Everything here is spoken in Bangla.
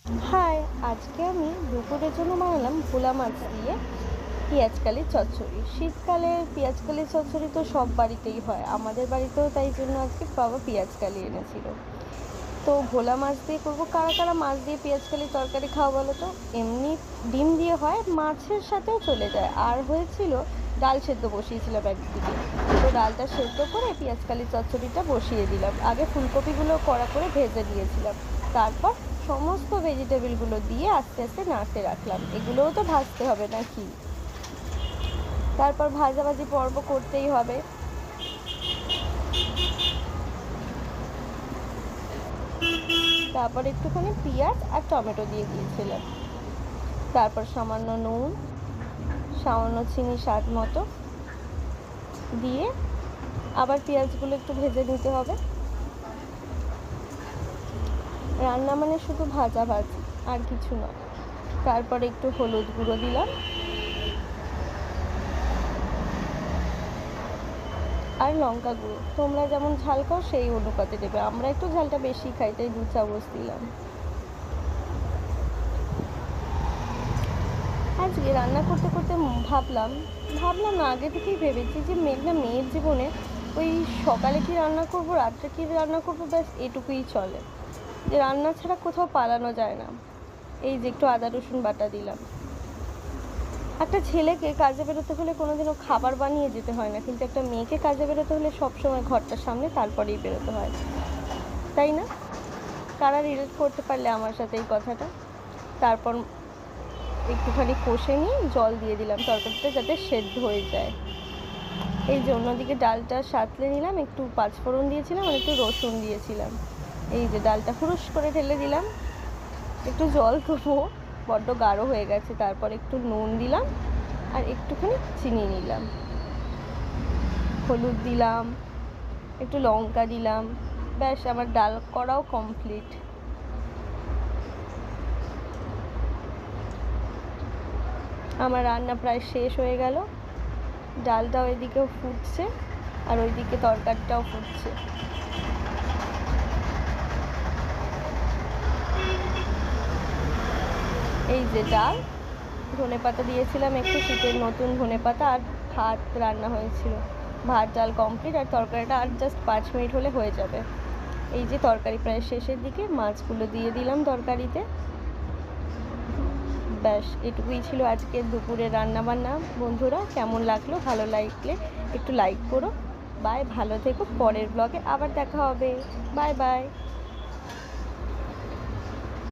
হাই, আজকে আমি দুপুরের জন্য বানালাম ভোলা মাছ দিয়ে পেঁয়াজকালির চচ্চড়ি। শীতকালে পেঁয়াজকালির চচ্চড়ি তো সব বাড়িতেই হয়, আমাদের বাড়িতেও, তাই জন্য আজকে বাবা পেঁয়াজকালি এনেছিল। তো ভোলা মাছ দিয়ে করবো। কারা কারা মাছ দিয়ে পেঁয়াজকালি তরকারি খাওয়া বলো তো? এমনি ডিম দিয়ে হয়, মাছের সাথেও চলে যায়। আর হয়েছিল ডাল সেদ্ধ বসিয়েছিলাম একদিকে, তো ডালটা সেদ্ধ করে পেঁয়াজকালি চচ্চড়িটা বসিয়ে দিলাম। আগে ফুলকপিগুলো কড়া করে ভেজে দিয়েছিলাম, তারপর সমস্ত ভেজিটেবিলগুলো দিয়ে আস্তে আস্তে নাড়তে রাখলাম। এগুলোও তো ভাজতে হবে নাকি, তারপর ভাজাভাজি পর্ব করতেই হবে। তারপর একটুখানি পেঁয়াজ আর টমেটো দিয়ে দিয়েছিলাম, তারপর সামান্য নুন, সামান্য চিনি স্বাদ মতো দিয়ে আবার পেঁয়াজগুলো একটু ভেজে নিতে হবে। রান্না মানে শুধু ভাজাভাজি, আর কিছু নয়। তারপর একটু হলুদ গুঁড়ো দিলাম আর লঙ্কা গুঁড়ো। তোমরা যেমন ঝাল খাও সেই অনুপাতে দেবে, আমরা একটু ঝালটা বেশি খাই, তাই 2 চামচ দিলাম। আজকে রান্না করতে করতে ভাবলাম না, আগে থেকেই ভেবেছি যে মেয়ের জীবনে ওই সকালে কি রান্না করব, রাত্রে কি রান্না করব, ব্যাস এটুকুই চলে, যে রান্না ছাড়া কোথাও পালানো যায় না। এই যে একটু আদা রসুন বাটা দিলাম। একটা ছেলেকে কাজে বেরোতে হলে কোনোদিনও খাবার বানিয়ে যেতে হয় না, কিন্তু একটা মেয়েকে কাজে বেরোতে হলে সবসময় ঘরটার সামনে তারপরেই বেরোতে হয়, তাই না? কারা রিলেট করতে পারলে আমার সাথে এই কথাটা? তারপর একটুখানি কষে নিয়ে জল দিয়ে দিলাম তরকারিটা যাতে সেদ্ধ হয়ে যায়। এই যে অন্যদিকে ডালটা সাঁতলে নিলাম, একটু পাঁচফোড়ন দিয়েছিলাম আর একটু রসুন দিয়েছিলাম। এই যে ডালটা হুরুস করে ঢেলে দিলাম, একটু জল দেবো, বড্ড গাঢ় হয়ে গেছে। তারপর একটু নুন দিলাম আর একটুখানি চিনি নিলাম, হলুদ দিলাম, একটু লঙ্কা দিলাম, ব্যাস আমার ডাল করাও কমপ্লিট। আমার রান্না প্রায় শেষ হয়ে গেল। ডালটা ওইদিকেও ফুটছে আর ওইদিকে তরকারিটাও ফুটছে। এই যে ডাল, ধনেপাতা দিয়েছিলাম একটু, শীতের নতুন ধনেপাতা, আর ভাত রান্না হয়েছিল। ভাত ডাল কমপ্লিট, আর তরকারিটা আর জাস্ট 5 মিনিট হলে হয়ে যাবে। এই যে তরকারি প্রায় শেষের দিকে, মাছগুলো দিয়ে দিলাম তরকারিতে। ব্যাস এটুকুই ছিল আজকের দুপুরের রান্নাবান্না। বন্ধুরা, কেমন লাগলো? ভালো লাগলে একটু লাইক করো। বাই, ভালো থেকো। পরের ব্লগে আবার দেখা হবে। Bye bye.